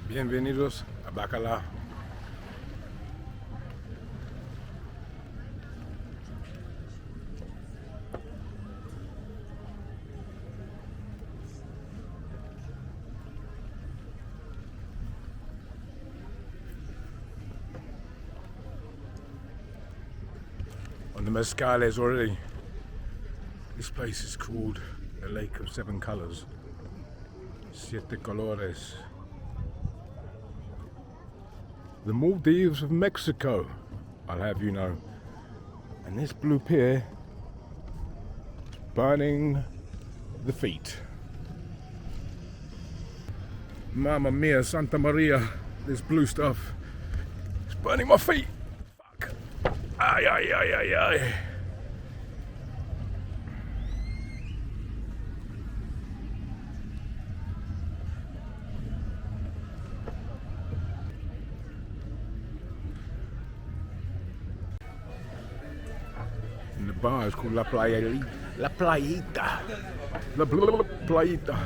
Bienvenidos a Bacalar. On the mezcales already. This place is called the Lake of Seven Colors. Siete Colores. The Maldives of Mexico, I'll have you know. And this blue pier is burning the feet. Mamma mia, Santa Maria, this blue stuff is burning my feet. Fuck. Ay, ay, ay, ay, ay. And the bar is called La Playa, La Playita, La Playita.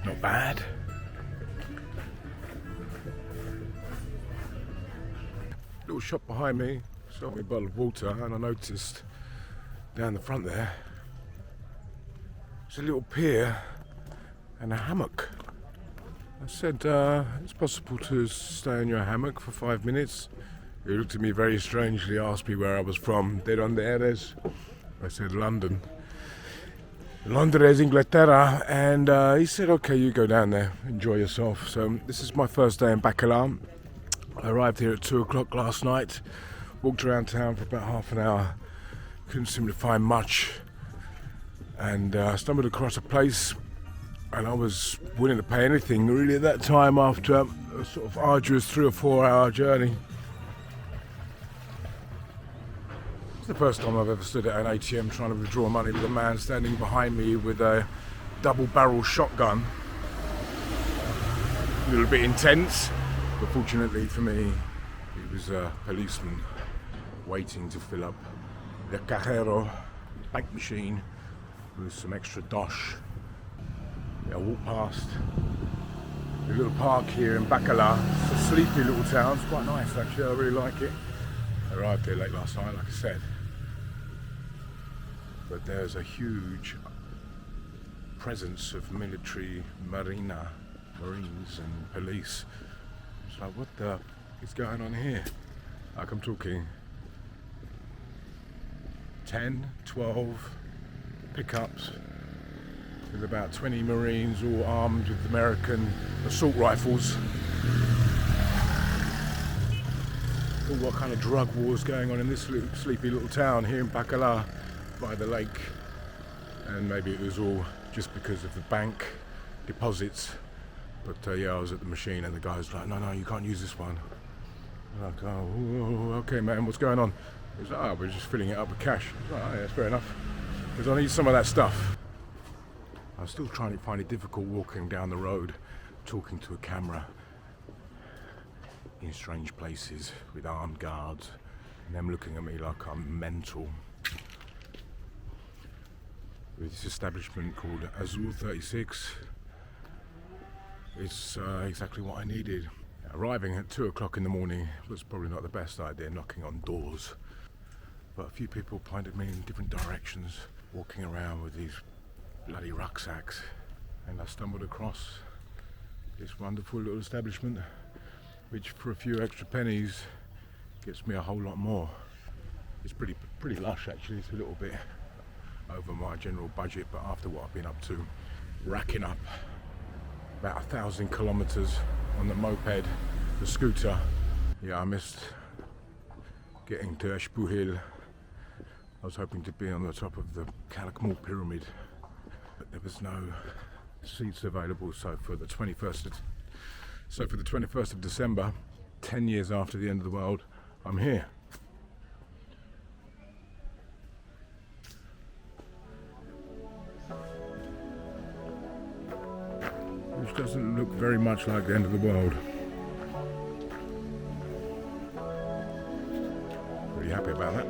Not bad. Little shop behind me sold me a bottle of water, and I noticed down the front there there's a little pier and a hammock. I said, it's possible to stay in your hammock for 5 minutes. He looked at me very strangely, asked me where I was from. De donde eres? I said, London. Londres, Inglaterra. And he said, okay, you go down there, enjoy yourself. So this is my first day in Bacalar. I arrived here at 2 o'clock last night, walked around town for about half an hour, couldn't seem to find much, and stumbled across a place. And I was willing to pay anything really at that time after a sort of arduous 3 or 4 hour journey. It's the first time I've ever stood at an ATM trying to withdraw money with a man standing behind me with a double barrel shotgun. A little bit intense, but fortunately for me, he was a policeman waiting to fill up the cajero bank machine with some extra dosh. I walked past the little park here in Bacalar. It's a sleepy little town. It's quite nice actually, I really like it. I arrived here late last night, like I said. But there's a huge presence of military marines and police. It's like, what the is going on here? Like, I'm talking 10, 12 pickups with about 20 Marines all armed with American assault rifles. Oh, what kind of drug war's going on in this sleepy little town here in Bacalar by the lake? And maybe it was all just because of the bank deposits. But yeah, I was at the machine and the guy was like, no, you can't use this one. I'm like, oh, okay man, what's going on? He was like, oh, we're just filling it up with cash. I was like, oh yeah, that's fair enough, because I need some of that stuff. I was still trying to find it difficult walking down the road, talking to a camera in strange places with armed guards and them looking at me like I'm mental. With this establishment called Azul 36, it's exactly what I needed. Arriving at 2 o'clock in the morning was probably not the best idea, knocking on doors. But a few people pointed me in different directions, walking around with these bloody rucksacks, and I stumbled across this wonderful little establishment, which for a few extra pennies gets me a whole lot more. It's pretty lush actually. It's a little bit over my general budget, but after what I've been up to, racking up about 1,000 kilometers on the moped, the scooter. Yeah, I missed getting to Espuhil. I was hoping to be on the top of the Calakmul pyramid, but there was no seats available. So for the 21st of December, 10 years after the end of the world, I'm here. Which doesn't look very much like the end of the world. Pretty happy about that.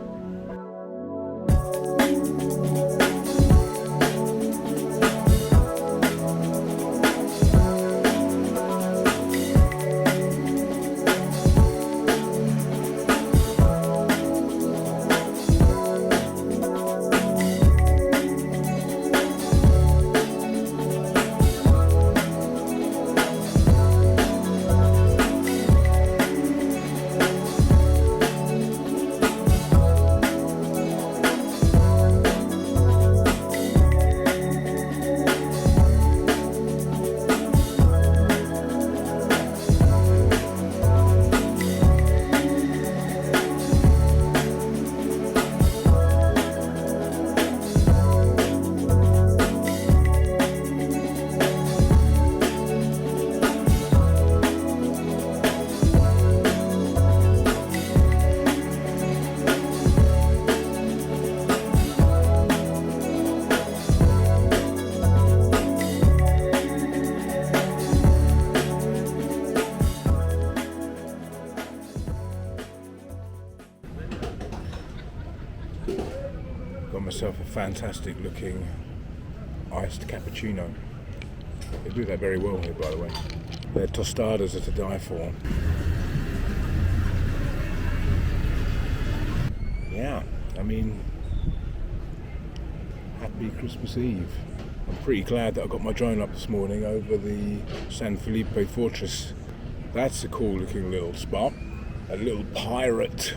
Got myself a fantastic looking iced cappuccino. They do that very well here, by the way. Their tostadas are to die for. Yeah, I mean, happy Christmas Eve. I'm pretty glad that I got my drone up this morning over the San Felipe Fortress. That's a cool looking little spot. A little pirate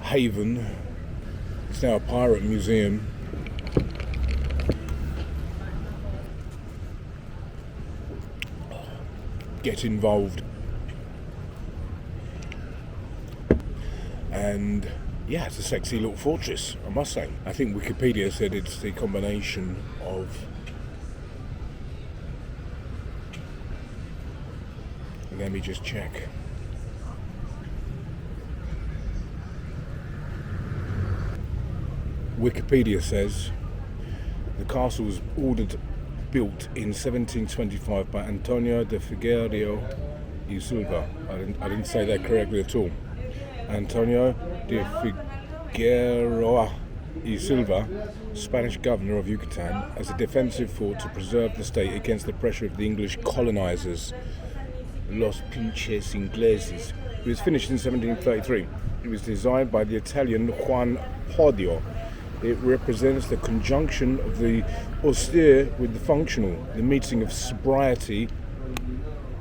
haven. It's now a pirate museum. Get involved. And yeah, it's a sexy little fortress, I must say. I think Wikipedia said it's the combination of... Let me just check. Wikipedia says the castle was built in 1725 by Antonio de Figueiredo y Silva. I didn't say that correctly at all. Antonio de Figueroa y Silva, Spanish governor of Yucatan, as a defensive fort to preserve the state against the pressure of the English colonizers, Los Pinches Ingleses. It was finished in 1733. It was designed by the Italian Juan Podio. It represents the conjunction of the austere with the functional, the meeting of sobriety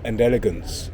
and elegance.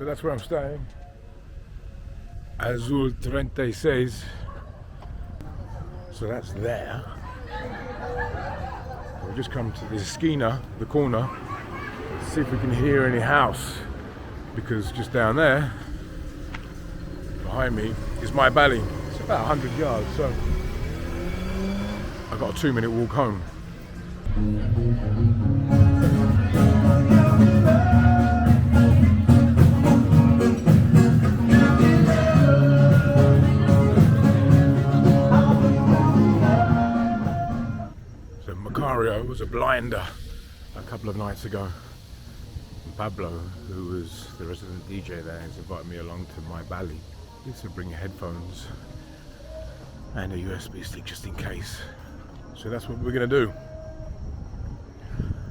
that's where I'm staying. Azul 36. So that's there. We've just come to the esquina, the corner. Let's see if we can hear any house. Because just down there, behind me, is my valley. It's about 100 yards, so I've got a 2-minute walk home. So Macario was a blinder a couple of nights ago. Pablo, who was the resident DJ there, has invited me along to my valley. He said bring your headphones and a USB stick just in case. So that's what we're going to do.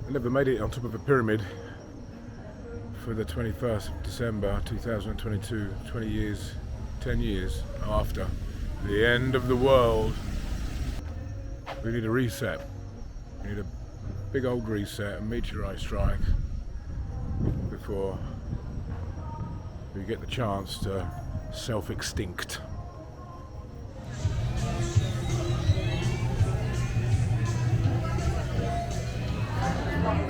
I never made it on top of a pyramid for the 21st of December 2022, 20 years, 10 years after the end of the world. We need a reset. We need a big old reset, a meteorite strike, before we get the chance to self-extinct.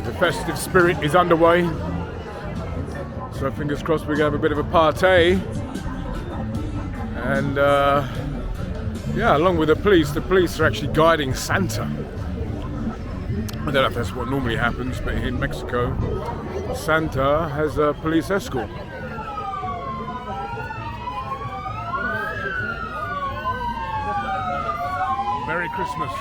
The festive spirit is underway, so fingers crossed we're going to have a bit of a party. And yeah, along with the police are actually guiding Santa. I don't know if that's what normally happens, but in Mexico, Santa has a police escort. Merry Christmas.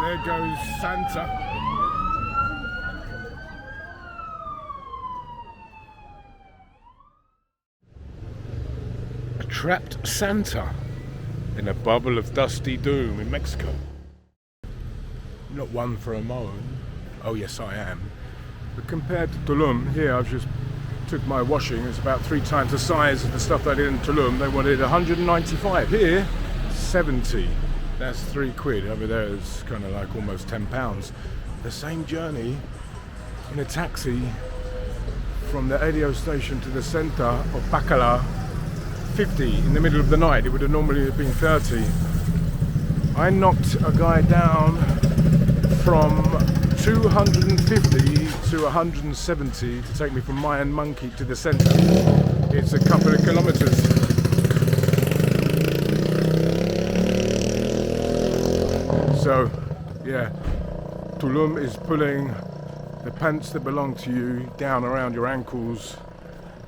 There goes Santa. A trapped Santa in a bubble of dusty doom in Mexico. Not one for a moan. Oh yes, I am. But compared to Tulum, here I've just took my washing. It's about 3 times the size of the stuff that I did in Tulum. They wanted 195. Here, 70. That's £3. Over there it's kind of like almost £10. The same journey in a taxi from the radio station to the centre of Bacalar, 50 in the middle of the night. It would have normally been 30. I knocked a guy down from 250 to 170 to take me from Mayan Monkey to the centre. It's a couple of kilometres. So, yeah, Tulum is pulling the pants that belong to you down around your ankles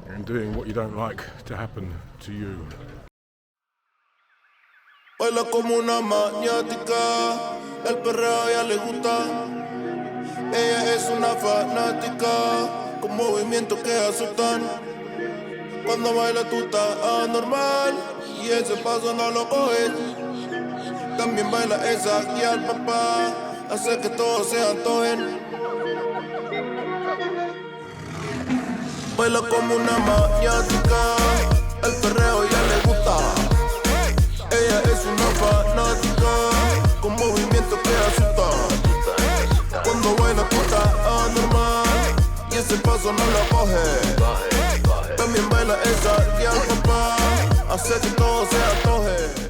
and doing what you don't like to happen to you. Baila como una maniática, el perreo a ella le gusta. Ella es una fanática, con movimientos que asustan. Cuando baila tú estás anormal, y ese paso no lo coges. También baila esa y al papá hace que todos se antojen. Baila como una maniática, el perreo ya le gusta. Ella es una fanática, con movimientos que asustan. Cuando baila tú estás anormal, y ese paso no lo coge. También baila esa y al papá hace que todo se antoje.